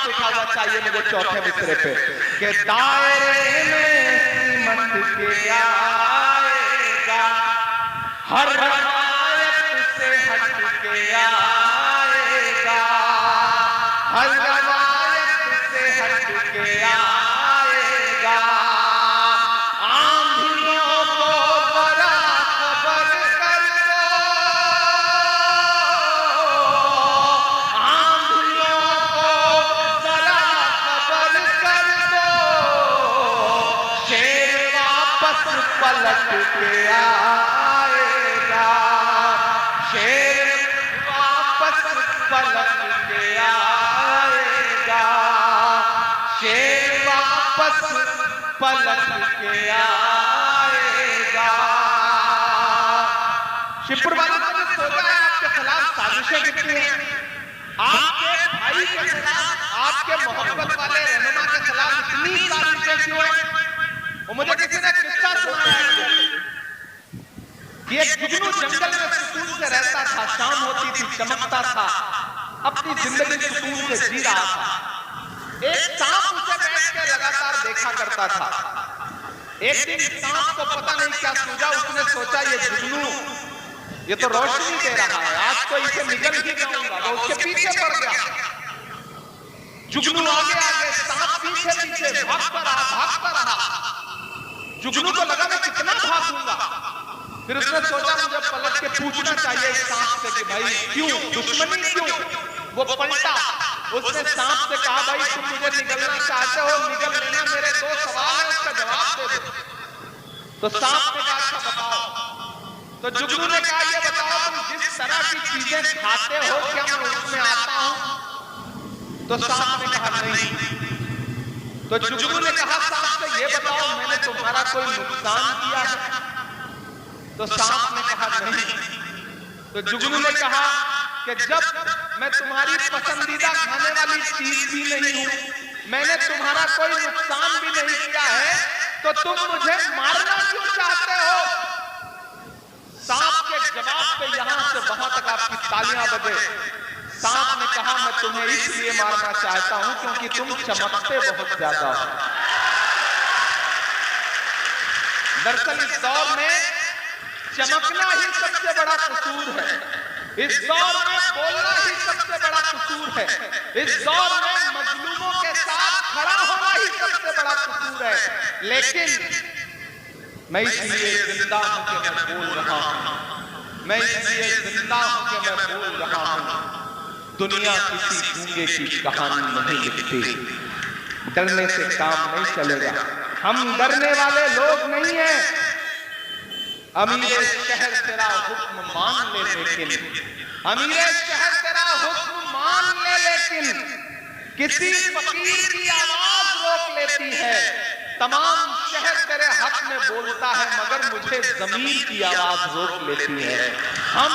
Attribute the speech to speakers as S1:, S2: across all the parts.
S1: लिखा हुआ चाहिए मुझे चौथे मिसरे पे कि दायरे में सिमट के आएगा, हर रवायत से हट के आएगा, हर रवायत से हट के आएगा। आंधियों को बड़ा खबर कर दो, आंधियों को बड़ा खबर कर दो, शेर वापस पलट के आएगा, शेर वापस पलट के आएगा, शेर वापस पलट के आएगा। शिवपुर वालों ने सोचा है आपके खिलाफ साजिशें कितनी हैं, आपके भाई के खिलाफ, आपके मोहब्बत वाले रहनुमा के खिलाफ इतनी साजिशें क्यों हैं। वो मुझे किसी ने किस्सा सुनाया है कि एक जुगनू जंगल में सुकून से रहता था, शाम होती थी चमकता था, अपनी जिंदगी सुकून से जी रहा था। एक सांप उसे बैठ के लगातार देखा करता था। एक दिन सांप को पता नहीं क्या सूझा, उसने सोचा ये जुगनू ये तो रोशनी दे रहा है, आज तो इसे निगल ही जाऊंगा। वो उसके पीछे पड़ गया। जुगनू आगे आगे, सांप पीछे पीछे भागता रहा, भागता रहा। जुगनू को लगा मैं कितना भागूंगा, फिर उसने सोचा मुझे पलट के पूछना चाहिए इस सांप से कि भाई क्यों, दुश्मनी क्यों। वो पलटा, उसने सांप से कहा भाई तुम मुझे निगलना चाहते हो, निगल लेना, मेरे दो सवाल है उसका जवाब दे दो। तो सांप ने कहा अच्छा बताओ। तो जुगनू ने कहा ये बताओ तुम जिस तरह की चीजें खाते हो क्या मैं उसमें आता हूं। तो सांप ने कहा नहीं। तो जुगनू ने कहा सांप से ये बताओ मैंने तुम्हारा कोई नुकसान किया है। तो सांप ने कहा नहीं। तो जुगनू ने कहा कि जब मैं तुम्हारी पसंदीदा खाने वाली चीज भी नहीं हूं, मैंने तुम्हारा कोई नुकसान भी नहीं किया है, तो तुम मुझे मारना क्यों चाहते हो। सांप के जवाब पे यहां से वहां तक आपकी तालियां बजे। सांप ने कहा मैं तुम्हें इसलिए मारना चाहता हूं क्योंकि तुम चमकते बहुत ज्यादा हो। दरअसल इस दौर में चमकना ही सबसे बड़ा कसूर है, इस दौर में बोलना ही सबसे बड़ा कसूर है, इस दौर में मजलूमों के साथ खड़ा होना ही सबसे बड़ा कसूर है। लेकिन मैं इसलिए जिंदा हूं कि मैं बोल रहा हूं, मैं इसलिए जिंदा हूं कि मैं बोल रहा हूं। दुनिया किसी गूंगे की कहानी नहीं लिखती, डरने से काम नहीं चलेगा, हम डरने वाले लोग नहीं हैं। अमीर शहर तेरा हुक्म मान ले लेकिन, अमीर शहर तेरा हुक्म मान ले लेकिन, किसी फकीर की आवाज रोक लेती है। तमाम शहर तेरे हक में बोलता है मगर मुझे ज़मीर की आवाज रोक लेती है। हम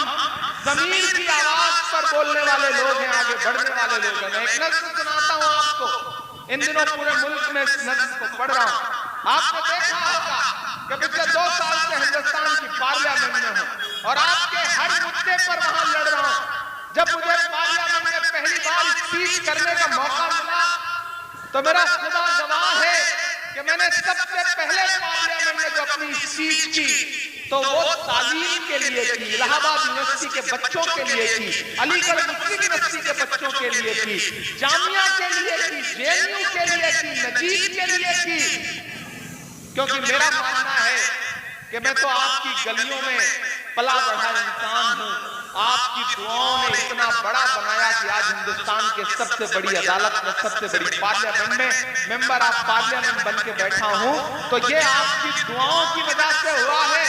S1: ज़मीर की आवाज पर बोलने वाले लोग हैं, आगे बढ़ने वाले लोग हैं। मैं एक नज़्म सुनाता हूं आपको, इन दिनों पूरे मुल्क में इस नज़्म को पढ़ रहा हूं। आपने देखा होगा कि पिछले 2 साल से हिंदुस्तान की पार्लियामेंट में हूं और आपके हर मुद्दे पर वहां लड़ रहा हूं। जब मुझे पार्लियामेंट में पहली बार स्पीच करने का मौका मिला तो मेरा खुदा गवाह है कि मैंने सबसे पहले पार्लियामेंट में जो अपनी स्पीच की तो वो तालीम के लिए थी, इलाहाबाद यूनिवर्सिटी के बच्चों के लिए थी, अलीगढ़ मुस्लिम यूनिवर्सिटी के बच्चों के लिए थी, जामिया के लिए थी, जेएनयू के लिए थी, नजीब के लिए थी। क्योंकि मेरा मानना है कि मैं तो आपकी गलियों में पला बढ़ा इंसान हूं। आपकी दुआओं ने इतना बड़ा बनाया कि आज हिंदुस्तान के सबसे बड़ी अदालत में, सबसे बड़ी पार्लियामेंट में मेंबर ऑफ पार्लियामेंट बन के बैठा हूं। तो ये आपकी दुआओं की वजह से हुआ है।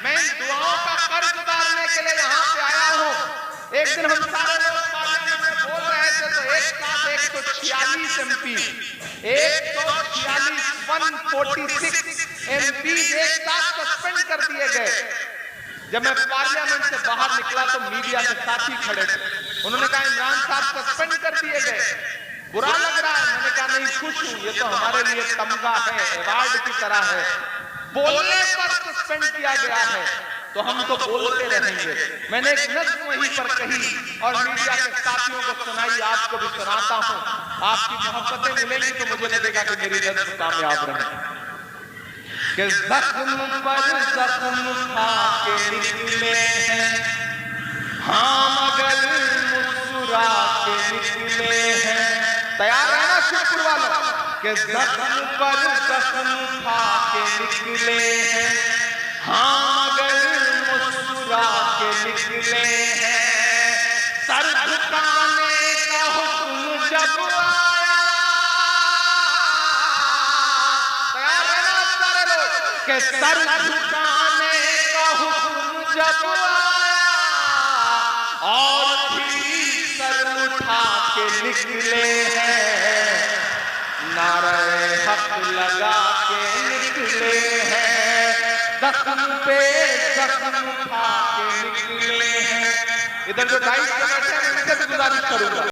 S1: मैं इन दुआओं का कर्ज उतारने के लिए यहाँ पे आया हूँ। एक दिन हम सारे लोग पार्लियामेंट में बोल रहे थे तो एक साथ 146 MP, 146 146 MP एक साथ सस्पेंड कर दिए गए। जब मैं पार्लियामेंट से बाहर निकला तो मीडिया के साथी खड़े थे, उन्होंने कहा इमरान साहब सस्पेंड कर दिए गए, बुरा लग रहा है। मैंने कहा नहीं, खुश हूं, ये तो हमारे लिए तमगा है, अवार्ड की तरह है। बोलने पर सस्पेंड किया गया है, तो हम तो बोलते रहेंगे। मैंने एक नज्म वहीं पर कही और मीडिया के साथियों को सुनाई, आपको भी सुनाता हूं। आपकी मोहब्बतें मिलेंगी तो मुझे लगेगा कि मेरी नज्म कामयाब रहे। कि जख्म पर जख्म खा के निकले हैं हाँ मगर मुस्कुरा के निकले हैं। तैयार रहना शिवपुर वालों। कि जख्म पर जख्म खा के निकले हैं हाँ मगर मुस्कुरा के निकले हैं। सर झुकाने का हुक्म जब आया, तैयार रहना सारे लोग। कि सर झुकाने का हुक्म जब आया और भी सर उठा के निकले हैं। नारे हक लगा के निकले हैं। जख्म पे जख्म उठा के निकले हैं। इधर जो गाइड कर बैठे हैं उनसे भी गुजारिश करूंगा।